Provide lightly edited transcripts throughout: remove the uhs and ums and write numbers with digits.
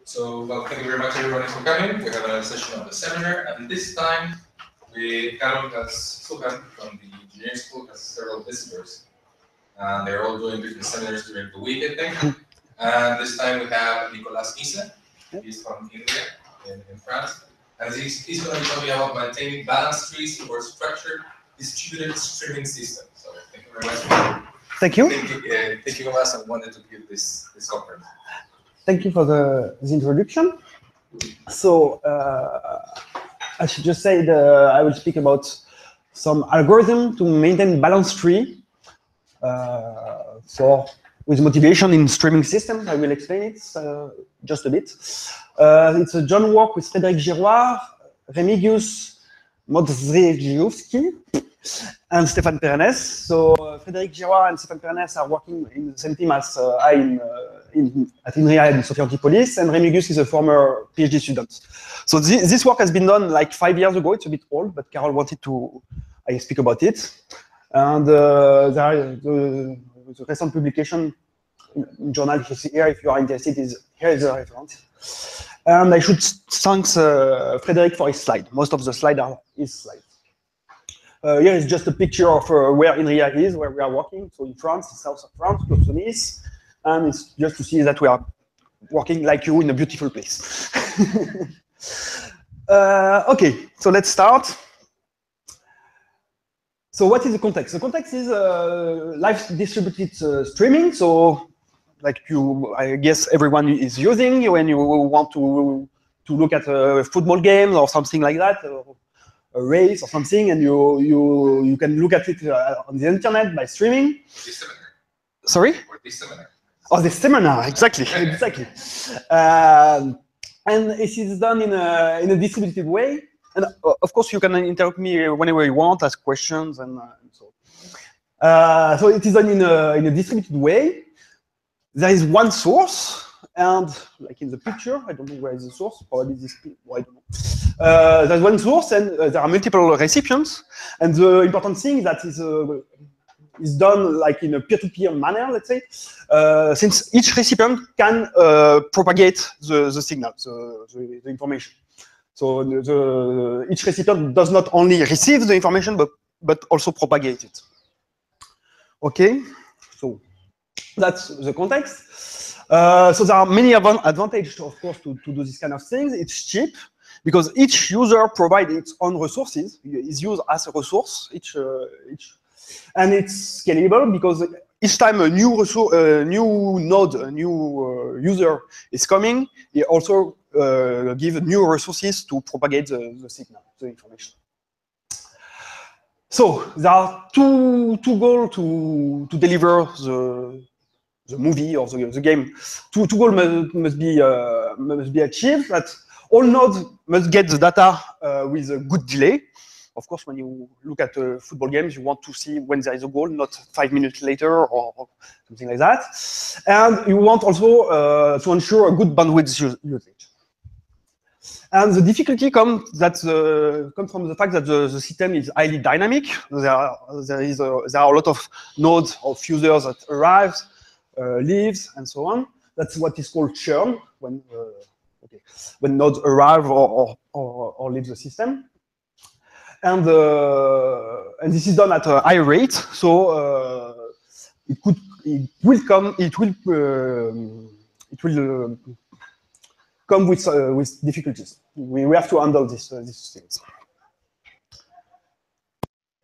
So, well, thank you very much, everyone, for coming. We have another session of the seminar, and this time, Carol Suhan from the engineering school has several visitors, and they're all doing different seminars during the week, I think. And this time we have Nicolas Issa. He's from India, in France, and he's going to be talking about maintaining balanced trees for structured distributed streaming systems. So, thank you very much. Thank you. Thank you, Nicolas, and wanted to give this conference. Thank you for the introduction. So, I should just say I will speak about some algorithm to maintain balanced tree with motivation in streaming systems. I will explain it just a bit. It's a joint work with Frédéric Giroir, Remigius Modrzejewski, and Stefan Perennes. So Frédéric Giroir and Stefan Perennes are working in the same team as I at INRIA and Sophia Antipolis, and Remigius is a former PhD student. So this work has been done like 5 years ago. It's a bit old, but Carol wanted I speak about it. And the recent publication in journal here, if you are interested, here is the reference. And I should thank Frédéric for his slide. Most of the slides are his slides. Here is just a picture of where INRIA is, where we are working. So in France, in south of France, close to Nice. And it's just to see that we are working like you in a beautiful place. Okay, so let's start. So what is the context? The context is live distributed streaming. So like I guess everyone is using when you want to look at a football game or something like that, or a race or something, and you can look at it on the internet by streaming. Sorry? Oh, the seminar, exactly, exactly. And it is done in a distributed way. And of course, you can interrupt me whenever you want, ask questions, and so. So it is done in a distributed way. There is one source, and like in the picture, I don't know where is the source. Probably this. Well, I don't know. There's one source, and there are multiple recipients. And the important thing is that is done like in a peer-to-peer manner, let's say, since each recipient can propagate the signal, the information. So each recipient does not only receive the information, but also propagate it. Okay, so that's the context. So there are many advantages, of course, to do this kind of things. It's cheap because each user provides its own resources, is used as a resource, and it's scalable because each time a new node, a new user is coming, it also gives new resources to propagate the signal, the information. So there are two goals to deliver the movie or the game. Two goals must be achieved. That all nodes must get the data with a good delay. Of course, when you look at football games, you want to see when there is a goal, not 5 minutes later or something like that. And you want also to ensure a good bandwidth usage. And the difficulty comes from the fact that the system is highly dynamic. There are a lot of nodes of users that arrive, leaves, and so on. That's what is called churn when nodes arrive or leave the system. And this is done at a high rate, so it will come with difficulties. We have to handle these things.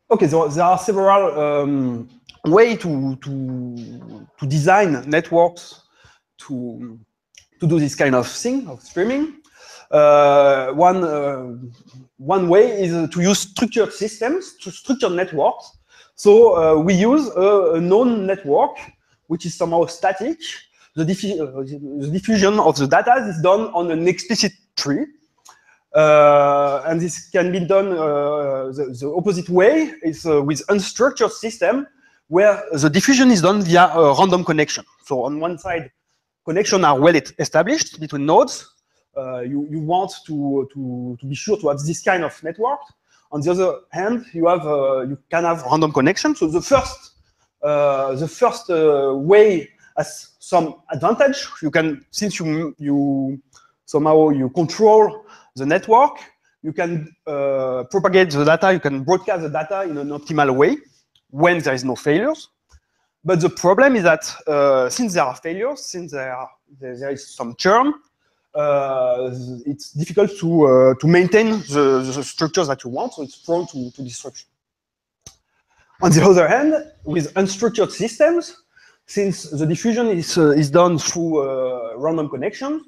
Okay, so there are several ways to design networks to do this kind of thing of streaming. One way is to use structured systems, structured networks. So we use a known network, which is somehow static. The diffusion of the data is done on an explicit tree. And this can be done the opposite way is with unstructured system, where the diffusion is done via a random connection. So on one side, connections are well established between nodes. You want to be sure to have this kind of network. On the other hand, you can have random connection. So the first way has some advantage. You can, since you somehow you control the network. You can propagate the data, you can broadcast the data in an optimal way when there is no failures. But the problem is that since there are failures, since there is some churn, it's difficult to maintain the structures that you want, so it's prone to destruction. On the other hand, with unstructured systems, since the diffusion is done through random connections,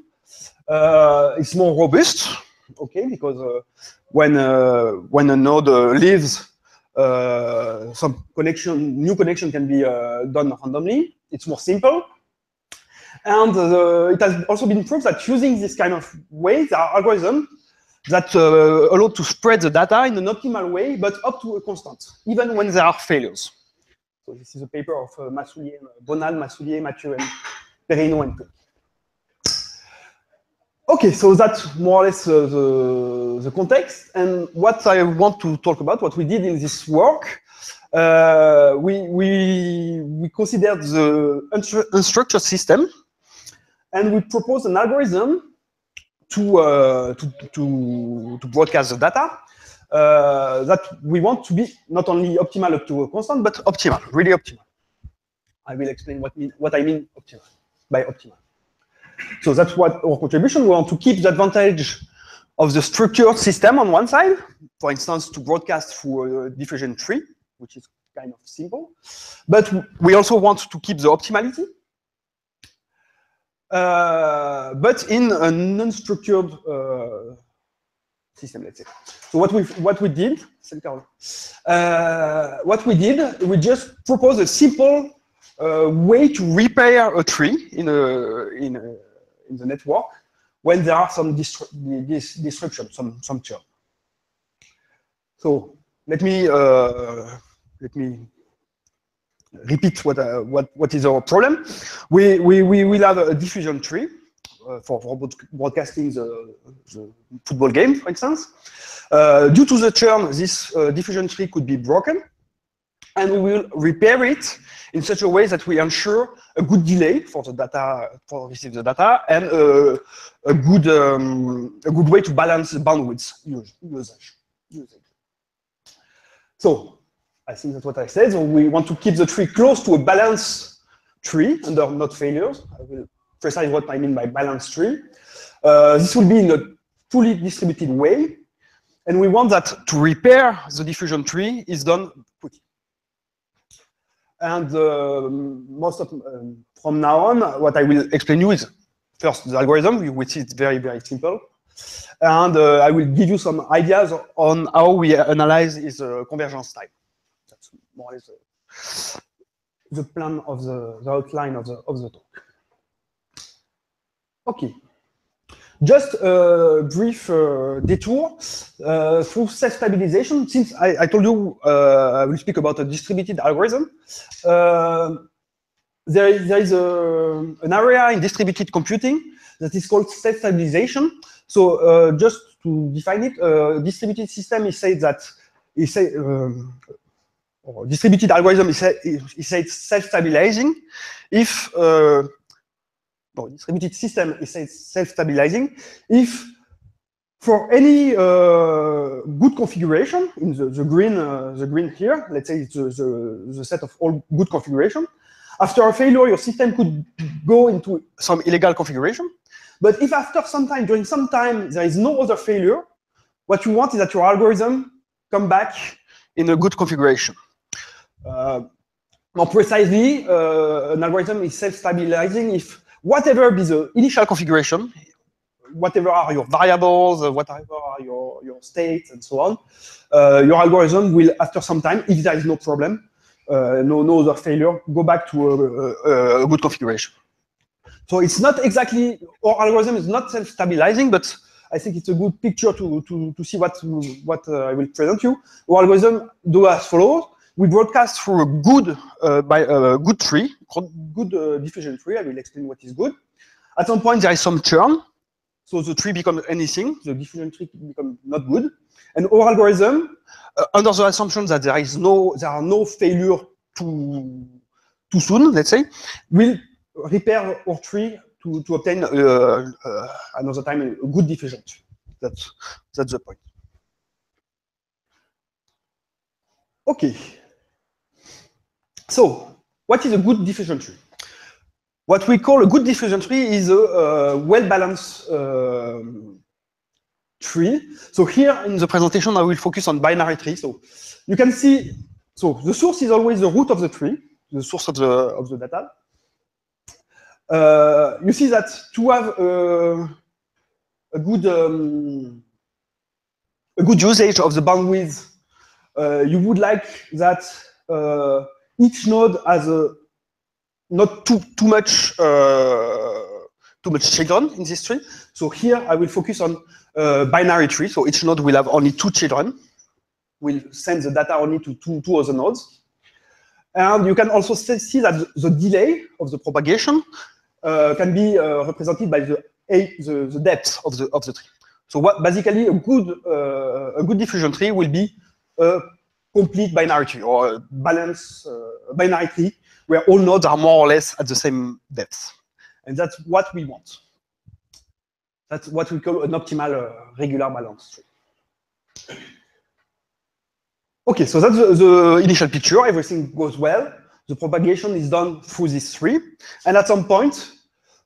it's more robust, okay? Because when a node leaves, some new connection can be done randomly. It's more simple. And it has also been proved that using this kind of way, there are algorithms that allow to spread the data in an optimal way, but up to a constant, even when there are failures. So this is a paper of Bonal, Massoulier, Mathieu, and Perino and Cook. Okay, so that's more or less the context. And what I want to talk about, what we did in this work, we considered the unstructured system, and we proposed an algorithm to broadcast the data that we want to be not only optimal up to a constant, but optimal, really optimal. I will explain what I mean optimal, by optimal. So that's what our contribution. We want to keep the advantage of the structured system on one side, for instance, to broadcast through a diffusion tree, which is kind of simple. But we also want to keep the optimality, but in an unstructured system, let's say. So what we did, we just proposed a simple way to repair a tree in the network when there are some disruption, some churn. So let me repeat what is our problem. We will have a diffusion tree for broadcasting the football game, for instance. Due to the churn, this diffusion tree could be broken, and we will repair it in such a way that we ensure a good delay for the data, for receive the data, and a good way to balance the bandwidth usage. So I think that's what I said. So we want to keep the tree close to a balanced tree under not failures. I will precise what I mean by balanced tree. This will be in a fully distributed way, and we want that to repair the diffusion tree is done quickly. And from now on, what I will explain you is first the algorithm, which is very, very simple. And I will give you some ideas on how we analyze its convergence time. That's more or less the plan of the outline of the talk. Okay. Just a brief detour through self-stabilization. Since I told you I will speak about a distributed algorithm, there is an area in distributed computing that is called self-stabilization. So just to define it, distributed system is said that or distributed algorithm is said self-stabilizing if distributed system is self-stabilizing if for any good configuration in the green here, let's say it's the set of all good configuration. After a failure, your system could go into some illegal configuration. But if after some time, during some time, there is no other failure, what you want is that your algorithm come back in a good configuration. More precisely, an algorithm is self-stabilizing if whatever be the initial configuration, whatever are your variables, whatever are your states, and so on, your algorithm will, after some time, if there is no problem, no other failure, go back to a good configuration. So it's not exactly, our algorithm is not self-stabilizing, but I think it's a good picture to see what I will present you. Our algorithm do as follows. We broadcast through a good good tree, good diffusion tree. I will explain what is good. At some point, there is some churn, so the tree becomes anything. The diffusion tree becomes not good, and our algorithm, under the assumption that there are no failure too soon, let's say, will repair our tree to obtain another time a good diffusion tree. That's the point. Okay. So, what is a good diffusion tree? What we call a good diffusion tree is a well-balanced tree. So here in the presentation, I will focus on binary tree. So you can see, so the source is always the root of the tree, the source of the data. You see that to have a good usage of the bandwidth, you would like that each node has not too much children in this tree. So here I will focus on binary tree. So each node will have only 2 children. We'll send the data only to two other nodes. And you can also see that the delay of the propagation can be represented by the depth of the tree. So basically a good diffusion tree will be a complete binary tree or a balanced binary tree where all nodes are more or less at the same depth. And that's what we want. That's what we call an optimal regular balance tree. Okay, so that's the initial picture. Everything goes well. The propagation is done through this tree. And at some point,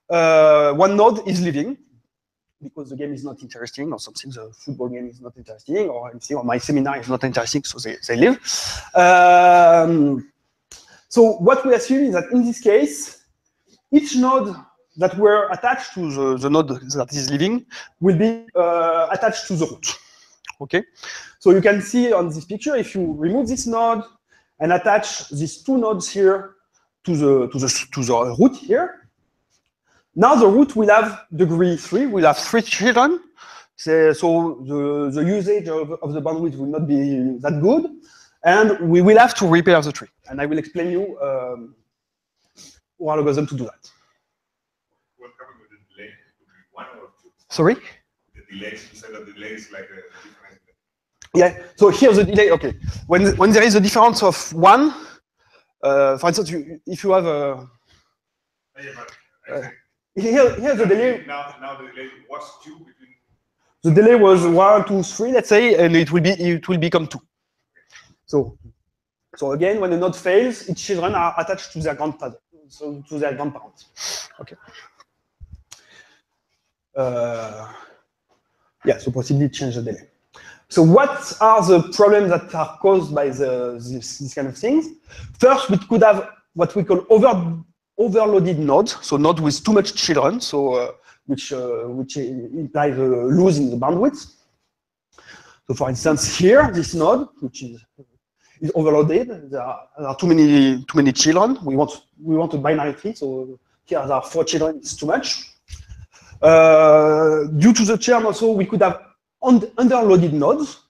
one node is leaving because the game is not interesting or something, the football game is not interesting or anything, or my seminar is not interesting, so they leave. So what we assume is that in this case, each node that were attached to the node that is leaving will be attached to the root. Okay, so you can see on this picture, if you remove this node and attach these 2 nodes here to the root here, now the root will have degree 3, will have 3 children. So the usage of the bandwidth will not be that good, and we will have to repair the tree. And I will explain you our algorithm to do that. What happened with the delay? Would be 1 or 2? Sorry? The delay, you said the delay is like a difference. Yeah, so here's the delay. Okay, when there is a difference of 1, for instance, if you have a here's the delay. Now the delay was 2 between. The delay was 1, 2, 3, let's say, and it will become 2. So again, when a node fails, its children are attached to their grandfather, so to their grandparents. Okay. Yeah, so possibly change the delay. So what are the problems that are caused by these kind of things? First, we could have what we call overloaded nodes, so node with too much children, so which implies a loss in the bandwidth. So for instance, here, this node, which is overloaded, there are too many children. We want a binary tree, so here there are 4 children, it's too much. Due to the churn also, we could have underloaded nodes.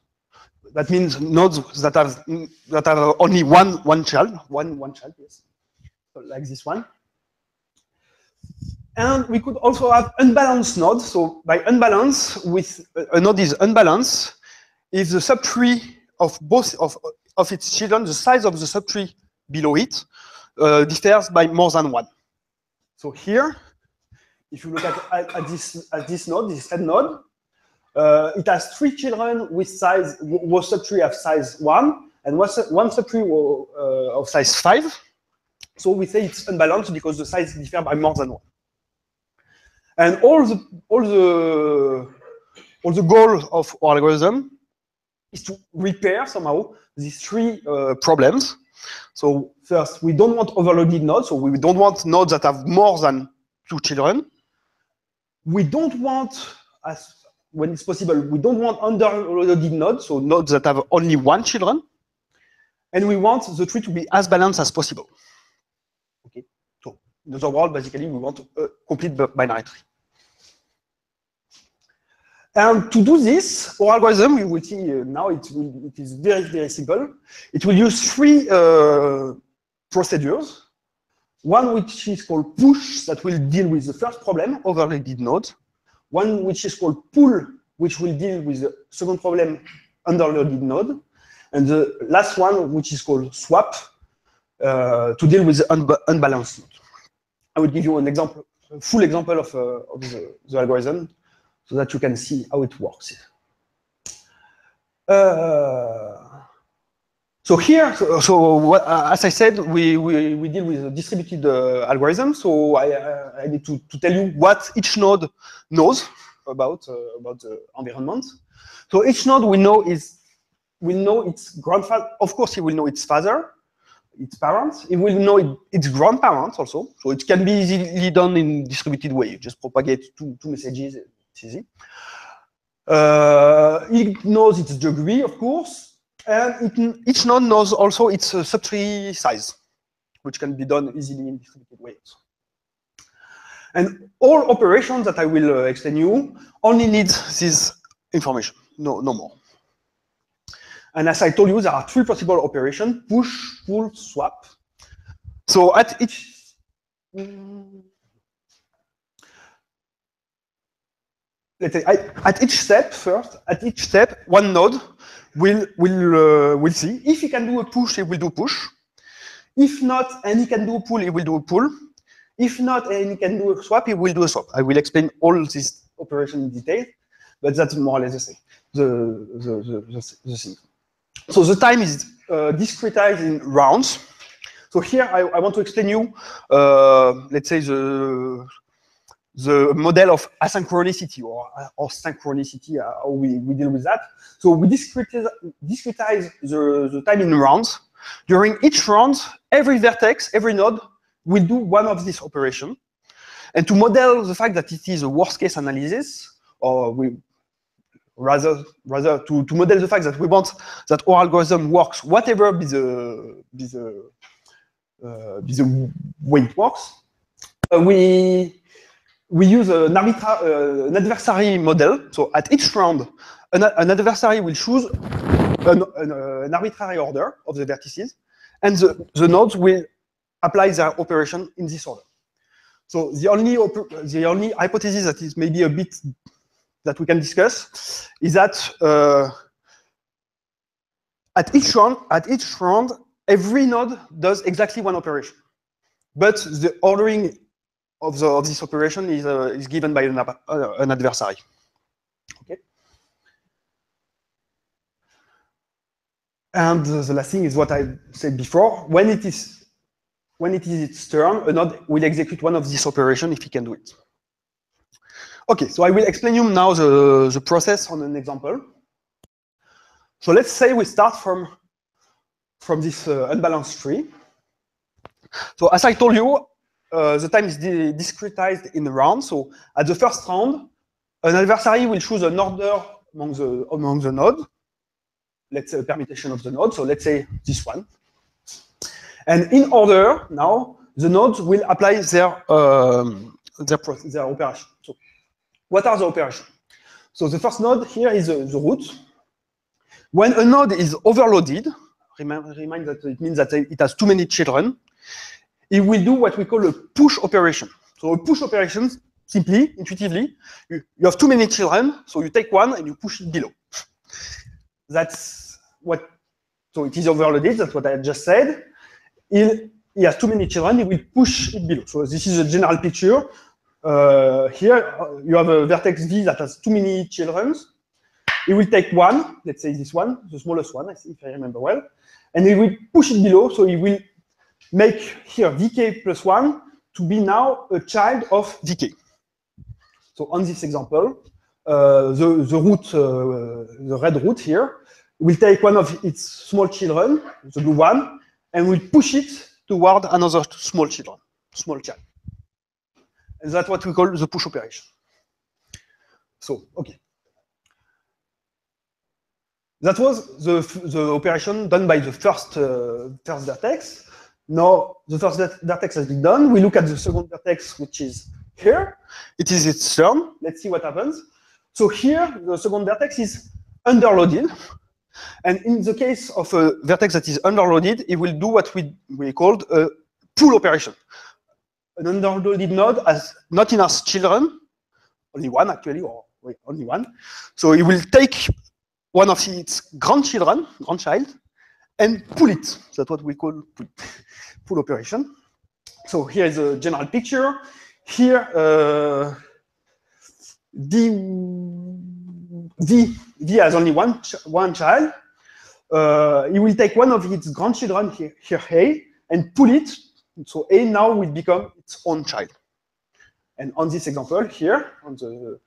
That means nodes that have only one child, yes, so like this one. And we could also have unbalanced nodes. So by unbalance, with a node is unbalanced if the subtree of both of its children, the size of the subtree below it differs by more than 1. So here, if you look at this node, this red node, it has 3 children with size, one subtree of size 1, and one subtree of size 5. So we say it's unbalanced because the size differ by more than 1. And all the goal of our algorithm is to repair somehow these 3 problems. So first, we don't want overloaded nodes, so we don't want nodes that have more than 2 children. We don't want, when it's possible, we don't want underloaded nodes, so nodes that have only 1 children. And we want the tree to be as balanced as possible. Okay, so in other words, basically, we want a complete binary tree. And to do this, our algorithm, we will see now it is very, very simple. It will use 3 procedures. One which is called push, that will deal with the first problem, overloaded nodes. One which is called pull, which will deal with the second problem, underloaded node. And the last one, which is called swap, to deal with the unbalanced node. I will give you an example full example of the algorithm so that you can see how it works. So here, as I said, we deal with a distributed algorithm. So I need to tell you what each node knows about the environment. So each node will know its grandfather. Of course, he will know its father, its parents. He will know its grandparents also. So it can be easily done in distributed way. You just propagate two messages. It's easy. It knows its degree, of course. And each node knows also its subtree size, which can be done easily in distributed ways. And all operations that I will explain you only need this information, no more. And as I told you, there are 3 possible operations: push, pull, swap. So at each let's say at each step, one node will see if he can do a push, he will do push. If not, and he can do a pull, he will do a pull. If not, and he can do a swap, he will do a swap. I will explain all this operation in detail, but that's more or less the same. The thing. So the time is discretized in rounds. So here I want to explain you, let's say the model of asynchronicity or synchronicity, how we deal with that. So we discretize the time in rounds. During each round, every vertex, every node will do one of these operations. And to model the fact that it is a worst case analysis, or rather to model the fact that we want that our algorithm works, whatever be the way it works, we use an adversary model. So at each round, an adversary will choose an arbitrary order of the vertices, and the nodes will apply their operation in this order. So the only hypothesis that is maybe a bit that we can discuss is that at each round, every node does exactly one operation, but the ordering of this operation is given by an adversary. Okay. And the last thing is what I said before. When it is its turn, a node will execute one of these operations if he can do it. Okay, so I will explain you now the process on an example. So let's say we start from this unbalanced tree. So as I told you, the time is discretized in rounds. So at the first round, an adversary will choose an order among the nodes. Let's say a permutation of the nodes. So let's say this one. And in order now, the nodes will apply their operation. So what are the operations? So the first node here is the root. When a node is overloaded, remind that it means that it has too many children, it will do what we call a push operation. So a push operation, simply, intuitively, you have too many children, so you take one and you push it below. That's what, so it is overloaded, that's what I just said. He has too many children, he will push it below. So this is a general picture. Here, you have a vertex V that has too many children. He will take one, let's say this one, the smallest one, if I remember well, and he will push it below, so he will make here vk plus 1 to be now a child of vk. So on this example, the root, the red root here, will take one of its small children, the blue one, and will push it toward another small child. And that's what we call the push operation. So, okay. That was the operation done by the first vertex. Now, the first vertex has been done. We look at the second vertex, which is here. It is its turn. Let's see what happens. So here, the second vertex is underloaded. And in the case of a vertex that is underloaded, it will do what we called a pull operation. An underloaded node has not enough children, only one actually, or wait, only one. So it will take one of its grandchild, and pull it. That's what we call pull operation. So here is a general picture. here V has only one child. He will take one of its grandchildren here A and pull it. So A now will become its own child. And on this example here, on the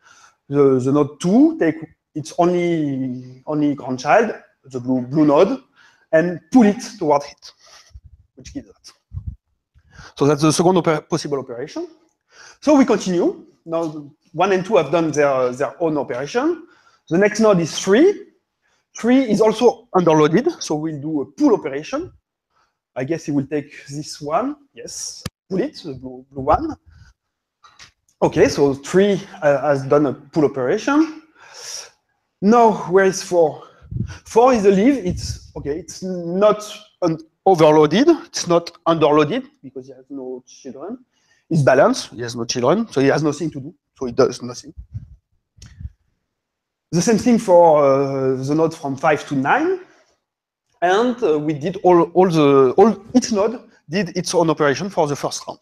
node 2, take its only grandchild, the blue node, and pull it toward it, which gives that. So that's the second possible operation. So we continue. Now 1 and 2 have done their own operation. The next node is 3. 3 is also underloaded, so we'll do a pull operation. I guess he will take this one. Yes, pull it, the blue one. Okay, so 3 has done a pull operation. Now, where is 4? 4 is a leave. It's okay. It's not overloaded. It's not underloaded because he has no children. It's balanced. He has no children, so he has nothing to do. So he does nothing. The same thing for the node from 5 to 9, and we did each node did its own operation for the first round.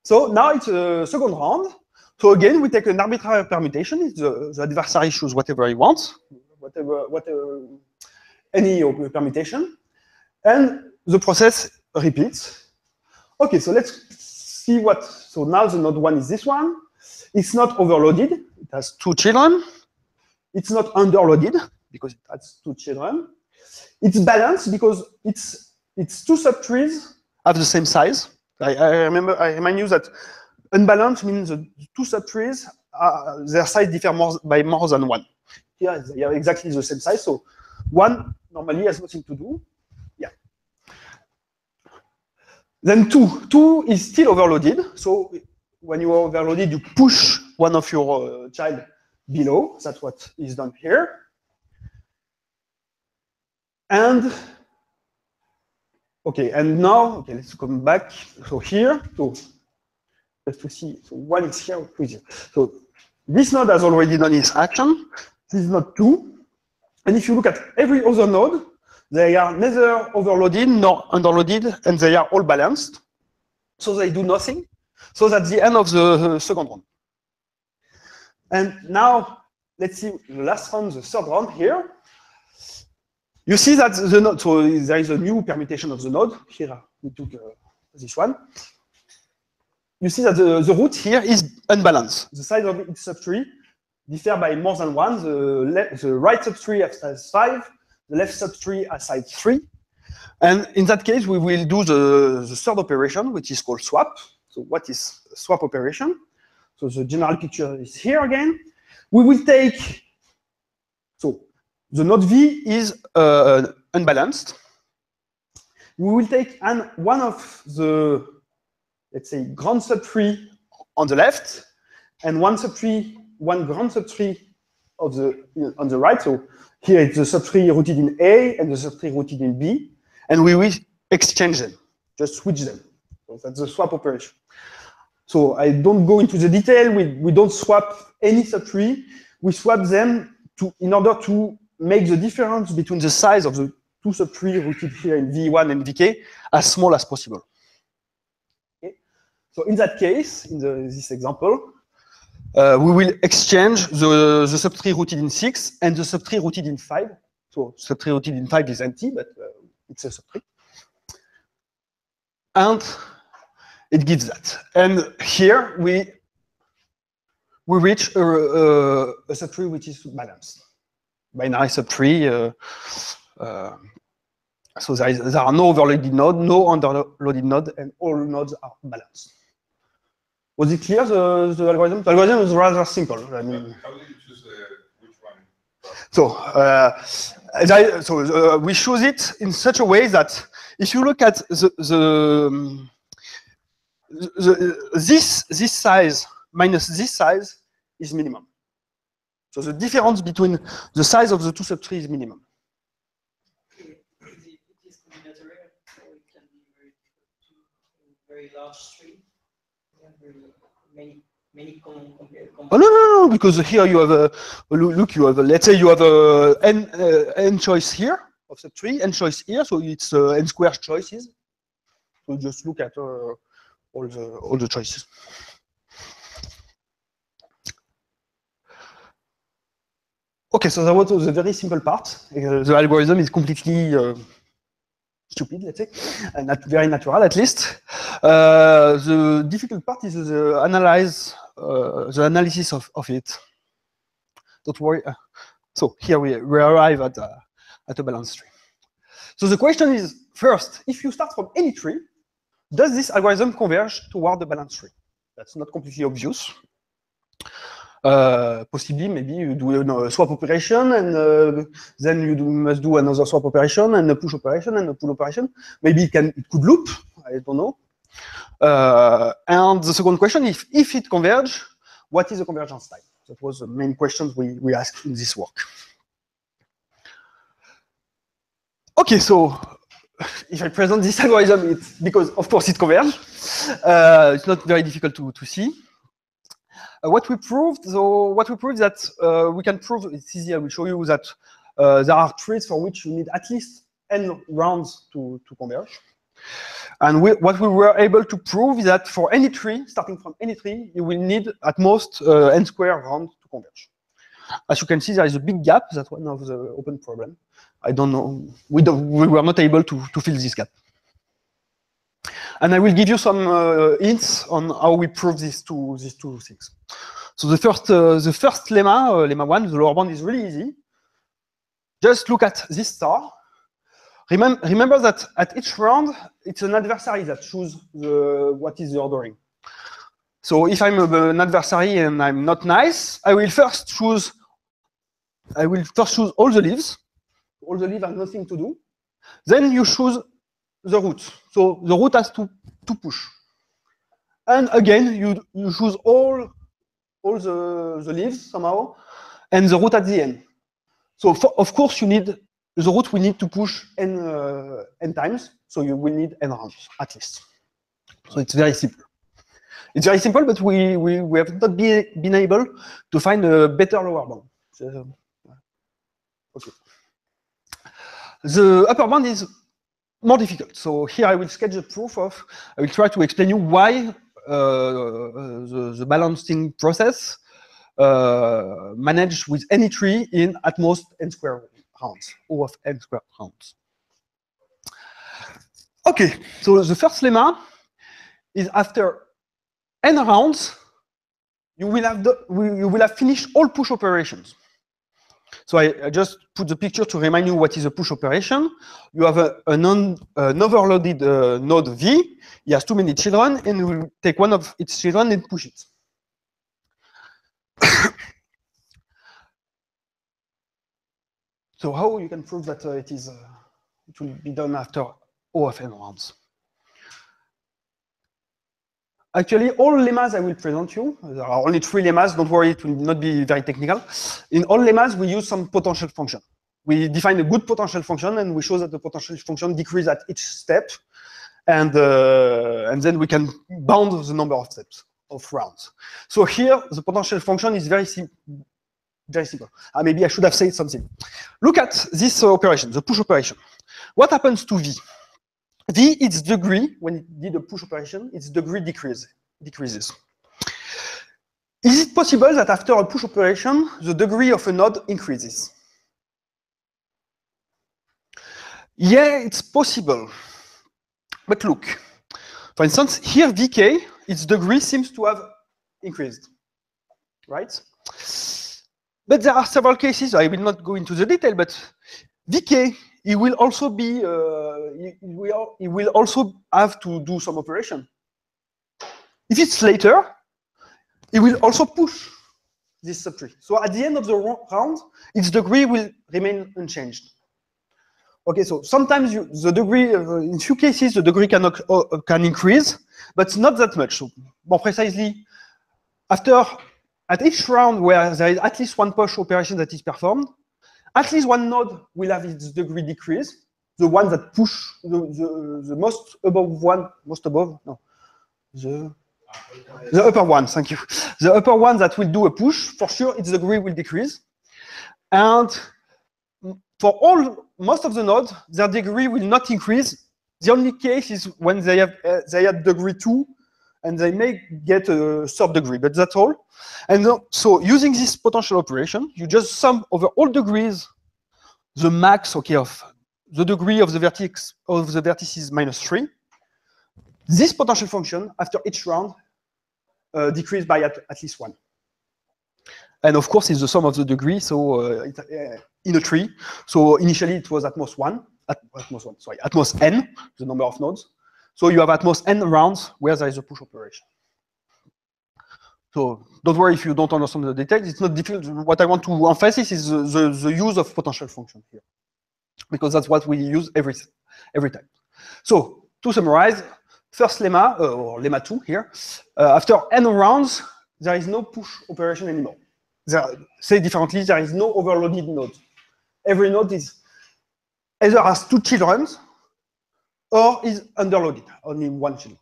So now it's a second round. So again, we take an arbitrary permutation. The adversary chooses whatever he wants, any permutation, and the process repeats. Okay, so let's see what. So now the node 1 is this one. It's not overloaded. It has 2 children. It's not underloaded because it has 2 children. It's balanced because its 2 subtrees have the same size. I remind you that unbalanced means the 2 subtrees, their size differ by more than 1. Here they are exactly the same size, so 1 normally has nothing to do. Yeah. Then 2 is still overloaded. So when you are overloaded, you push one of your child below. That's what is done here. And okay, and now, okay, let's come back. So here, so just to see, so 1 is here, 2 is here. So this node has already done its action. This is node 2. And if you look at every other node, they are neither overloaded nor underloaded, and they are all balanced. So they do nothing. So that's the end of the second round. And now, let's see the last round, the third round here. You see that the node, so there is a new permutation of the node. Here we took this one. You see that the root here is unbalanced. The size of its subtree differ by more than 1. The right subtree has size 5, the left subtree has size 3. And in that case, we will do the third operation, which is called swap. So what is swap operation? So the general picture is here again. We will take, so the node V is unbalanced. We will take one of the, let's say, grand subtree on the left, and one grand subtree on the right. So here it's the subtree rooted in A and the subtree rooted in B, and we will exchange them, just switch them. So that's the swap operation. So I don't go into the detail. We don't swap any subtree. We swap them in order to make the difference between the size of the 2 subtrees rooted here in V1 and Vk as small as possible. Okay. So in that case, in this example, we will exchange the subtree rooted in 6 and the subtree rooted in 5. So subtree rooted in 5 is empty, but it's a subtree. And it gives that. And here we reach a subtree which is balanced. Binary subtree. So there are no overloaded nodes, no underloaded nodes, and all nodes are balanced. Was it clear, the algorithm? The algorithm is rather simple. I mean, how do you choose which one? So, we choose it in such a way that if you look at this size minus this size is minimum. So the difference between the size of the 2 subtrees is minimum. It is combinatorial, so it can be very large tree. Many Oh no, because here you have a look. You have let's say you have a n choice here of the tree, n choice here, so it's n squared choices. So just look at all the choices. Okay, so that was the very simple part. The algorithm is completely stupid, let's say, not very natural at least. The difficult part is the analysis of it. Don't worry. So here we arrive at a balanced tree. So the question is, first, if you start from any tree, does this algorithm converge toward the balanced tree? That's not completely obvious. Possibly, maybe you do a swap operation, and then you must do another swap operation, and a push operation, and a pull operation. Maybe it could loop. I don't know. And the second question, if it converge, what is the convergence type? That was the main question we asked in this work. Okay, so if I present this algorithm, it's because, of course, it converges. It's not very difficult to see. What we proved is that we can prove, it's easy, I will show you that there are trees for which you need at least n rounds to converge. And what we were able to prove is that for any tree, starting from any tree, you will need at most n square rounds to converge. As you can see, there is a big gap. That's one of the open problems. I don't know. We were not able to fill this gap. And I will give you some hints on how we prove these two things. So the first lemma, lemma 1, the lower bound is really easy. Just look at this star. Remember that at each round, it's an adversary that chooses what is the ordering. So if I'm an adversary and I'm not nice, I will first choose all the leaves. All the leaves have nothing to do. Then you choose the root. So the root has to push. And again, you choose all the leaves somehow, and the root at the end. So of course the root will need to push n times. So you will need n rounds at least. So it's very simple. It's very simple, but we have not been able to find a better lower bound. So, okay. The upper bound is more difficult. So here I will sketch the proof of, I will try to explain you why the balancing process managed with any tree in at most n square rounds, O of n square rounds. Okay, so the first lemma is after n rounds, you will have finished all push operations. So I just put the picture to remind you what is a push operation. You have an overloaded node V. It has too many children, and you will take one of its children and push it. So how you can prove that it will be done after O of n rounds? Actually, all lemmas I will present you, there are only 3 lemmas, don't worry, it will not be very technical. In all lemmas, we use some potential function. We define a good potential function, and we show that the potential function decreases at each step, and then we can bound the number of steps, of rounds. So here, the potential function is very simple. Maybe I should have said something. Look at this operation, the push operation. What happens to V? V, its degree, when it did a push operation, its degree decreases. Is it possible that after a push operation, the degree of a node increases? Yeah, it's possible. But look, for instance, here Vk, its degree seems to have increased, right? But there are several cases, I will not go into the detail, but Vk, it will also be, it will also have to do some operation. If it's later, it will also push this subtree. So at the end of the round, its degree will remain unchanged. Okay, so sometimes the degree, in few cases, the degree can increase, but not that much. So more precisely, at each round where there is at least one push operation that is performed, at least one node will have its degree decrease. The one that push the most above one, the upper one, thank you. The upper one that will do a push, for sure, its degree will decrease. And for most of the nodes, their degree will not increase. The only case is when they have degree 2 and they may get a third degree, but that's all. And so using this potential operation, you just sum over all degrees the max, okay, of the degree of the vertices minus 3. This potential function, after each round, decreased by at least 1. And of course, it's the sum of the degree, so in a tree. So initially, it was at most n, the number of nodes. So you have at most n rounds where there is a push operation. So don't worry if you don't understand the details. It's not difficult. What I want to emphasize is the use of potential function here, because that's what we use every time. So to summarize, first lemma, or lemma 2 here, after n rounds, there is no push operation anymore. Say differently, there is no overloaded node. Every node is either has 2 children or is underloaded, only one child.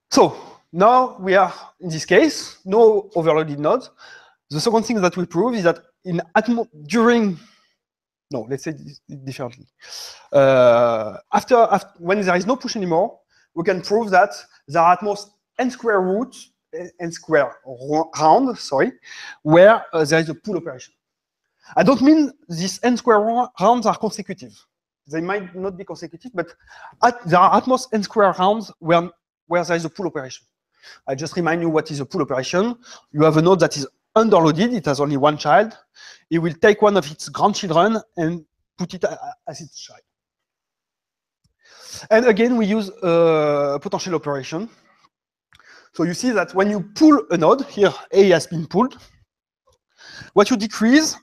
So now we are, in this case, no overloaded nodes. The second thing that we prove is that let's say it differently. When there is no push anymore, we can prove that there are at most n square round, where there is a pull operation. I don't mean these n square rounds are consecutive. They might not be consecutive, but there are at most n square rounds where there is a pull operation. I just remind you what is a pull operation. You have a node that is underloaded, it has only one child. It will take one of its grandchildren and put it as its child. And again, we use a potential operation. So you see that when you pull a node, here A has been pulled, what you decrease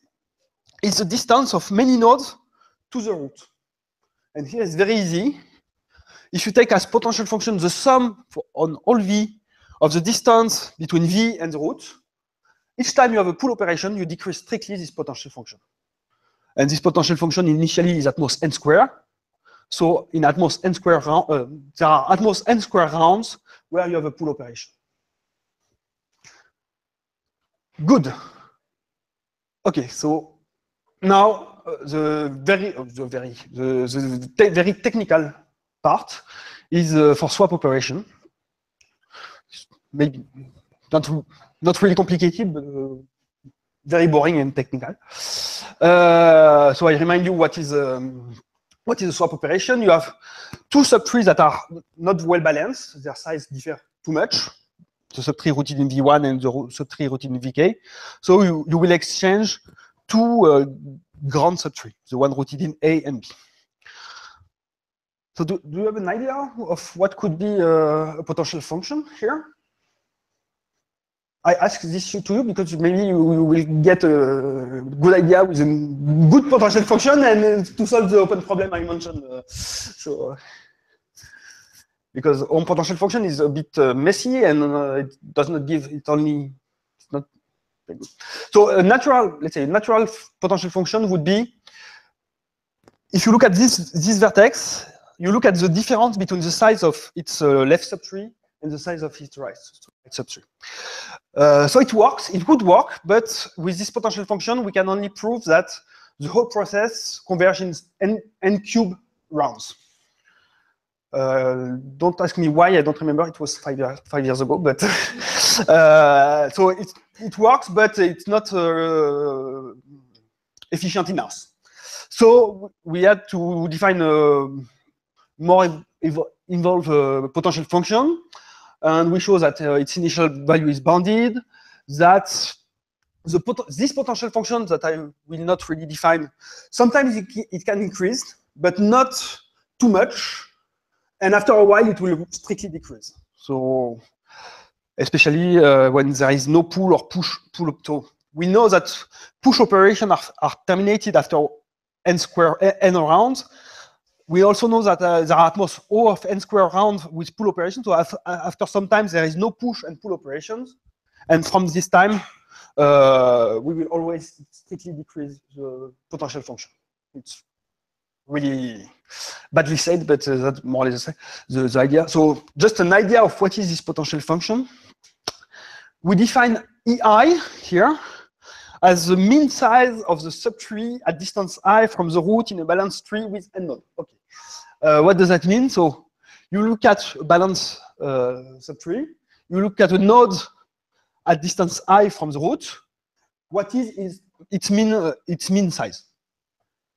is the distance of many nodes to the root. And here it's very easy. If you take as potential function the sum on all V of the distance between V and the root, each time you have a pull operation, you decrease strictly this potential function. And this potential function initially is at most n square. So in at most n square round, there are at most n square rounds where you have a pull operation. Good. Okay, so now the very technical part is for swap operation. Maybe not really complicated, but very boring and technical. So I remind you what is a swap operation. You have two subtrees that are not well balanced. Their size differ too much. The subtree rooted in V1 and the subtree rooted in Vk. So you will exchange two grand subtrees, the one rooted in A and B. So do you have an idea of what could be a potential function here? I ask this to you because maybe you will get a good idea with a good potential function and to solve the open problem I mentioned. Because on potential function is a bit messy and it does not give, it's not very good. So a natural, let's say, a natural potential function would be, if you look at this vertex, you look at the difference between the size of its left subtree and the size of its right subtree. So it works, it would work, but with this potential function, we can only prove that the whole process converges in n cube rounds. Don't ask me why, I don't remember, it was 5 years ago, but so it works, but it's not efficient enough. So we had to define a more involved potential function, and we show that its initial value is bounded, that this potential function that I will not really define, sometimes it can increase, but not too much. And after a while, it will strictly decrease. So, especially when there is no pull or pull. So we know that push operations are terminated after n rounds. We also know that there are at most O of n square rounds with pull operations. So after some time, there is no push and pull operations. And from this time, we will always strictly decrease the potential function. It's really badly said, but that's more or less the idea. So just an idea of what is this potential function. We define EI here as the mean size of the subtree at distance I from the root in a balanced tree with n node. Okay. What does that mean? So you look at a balanced subtree, you look at a node at distance I from the root, what is its mean size.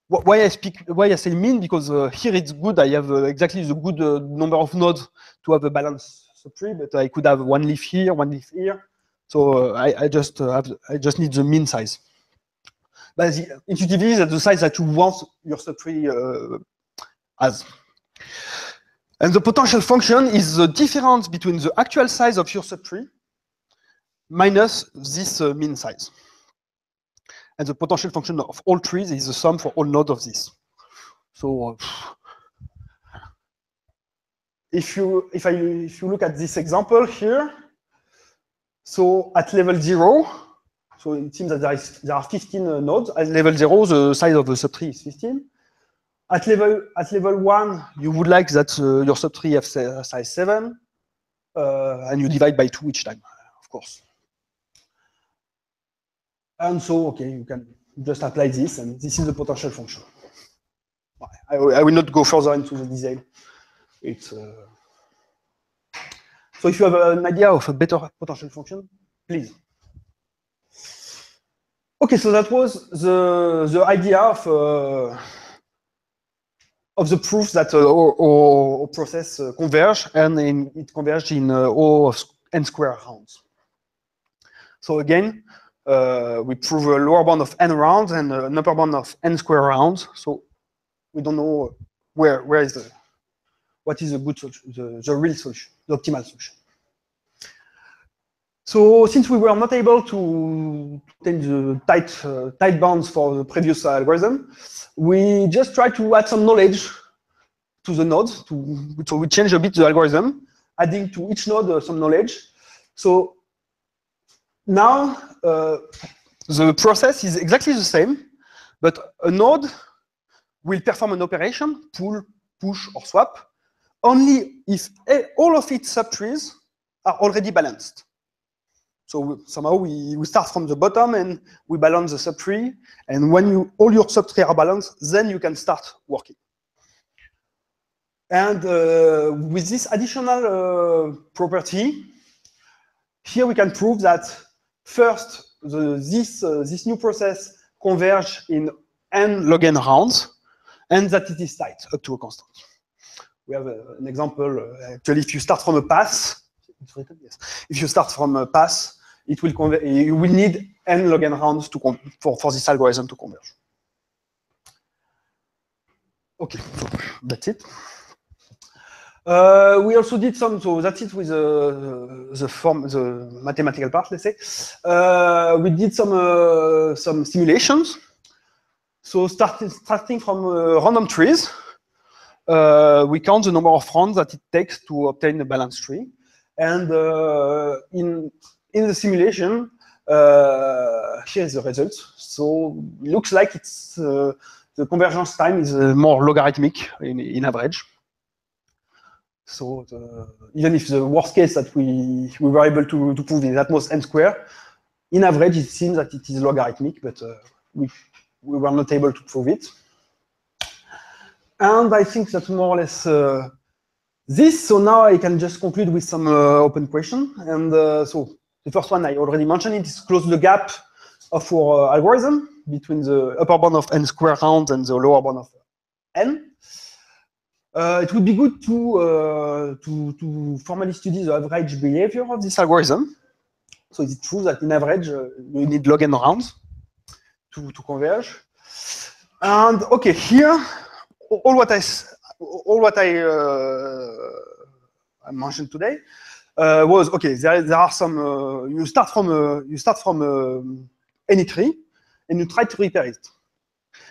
Why I say mean? Because here it's good. I have exactly the good number of nodes to have a balanced subtree, but I could have one leaf here, one leaf here. So I just need the mean size. But intuitively, that's the size that you want your subtree as. And the potential function is the difference between the actual size of your subtree minus this mean size. And the potential function of all trees is the sum for all nodes of this. So if you look at this example here, so at level 0, so it seems that there are 15 nodes. At level 0, the size of the subtree is 15. At level 1, you would like that your subtree have size 7, and you divide by 2 each time, of course. And so, okay, you can just apply this, and this is the potential function. I will not go further into the detail. It's so if you have an idea of a better potential function, please. Okay, so that was the idea of the proof that our process converge, and it converged in O of n square rounds. So again, we prove a lower bound of n rounds and an upper bound of n square rounds. So we don't know what is the good solution, the real solution, the optimal solution. So since we were not able to obtain the tight bounds for the previous algorithm, we just try to add some knowledge to the nodes. So we change a bit the algorithm, adding to each node some knowledge. So now the process is exactly the same, but a node will perform an operation, pull, push, or swap, only if all of its subtrees are already balanced. So somehow we start from the bottom and we balance the subtree, and when all your subtrees are balanced, then you can start working. And with this additional property, here we can prove that first this new process converges in n log n rounds, and that it is tight up to a constant. We have an example. Actually, if you start from a pass, it's written, yes. If you start from a pass, it will converge. You will need n log n rounds for this algorithm to converge. Okay, so that's it. We also did some, so that's it with the mathematical part, let's say. We did some simulations. So starting from random trees, we count the number of rounds that it takes to obtain a balanced tree. And in the simulation, here is the result. So it looks like it's the convergence time is more logarithmic in average. So even if the worst case that we were able to prove is at most n square, in average it seems that it is logarithmic, but we were not able to prove it. And I think that's more or less this. So now I can just conclude with some open question. And so the first one I already mentioned, it is close the gap of our algorithm between the upper bound of n square rounds and the lower bound of n. It would be good to formally study the average behavior of this algorithm. So is it true that in average you need log n rounds to converge? And okay, here all what I mentioned today was okay. There are some. You start from any tree and you try to repair it,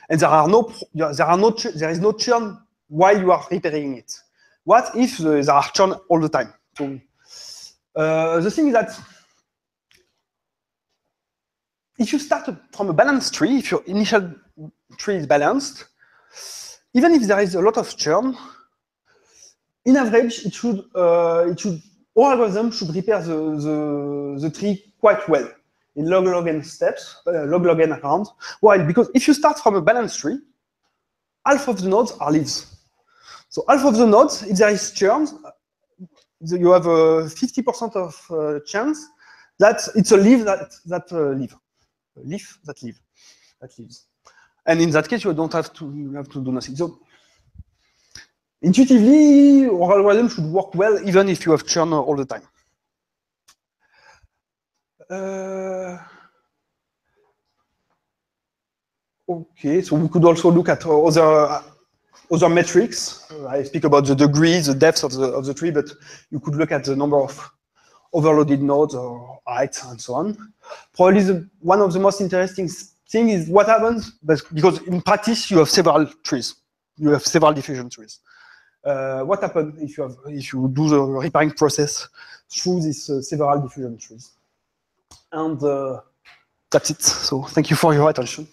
and there is no churn while you are repairing it. What if there are churn all the time? So the thing is that if you start from a balanced tree, if your initial tree is balanced, even if there is a lot of churn, in average, all algorithms should repair the tree quite well in log n steps, log n rounds. Why? Because if you start from a balanced tree, half of the nodes are leaves. So half of the nodes, if there is churn, you have a 50% of chance that it's a leaf that leaves. And in that case, you have to do nothing. So intuitively, our algorithm should work well even if you have churn all the time. Okay, so we could also look at other metrics. I speak about the degree, the depth of the tree, but you could look at the number of overloaded nodes or height and so on. Probably one of the most interesting things is what happens, because in practice you have several trees. You have several diffusion trees. What happens if you do the repairing process through these several diffusion trees? And that's it. So thank you for your attention.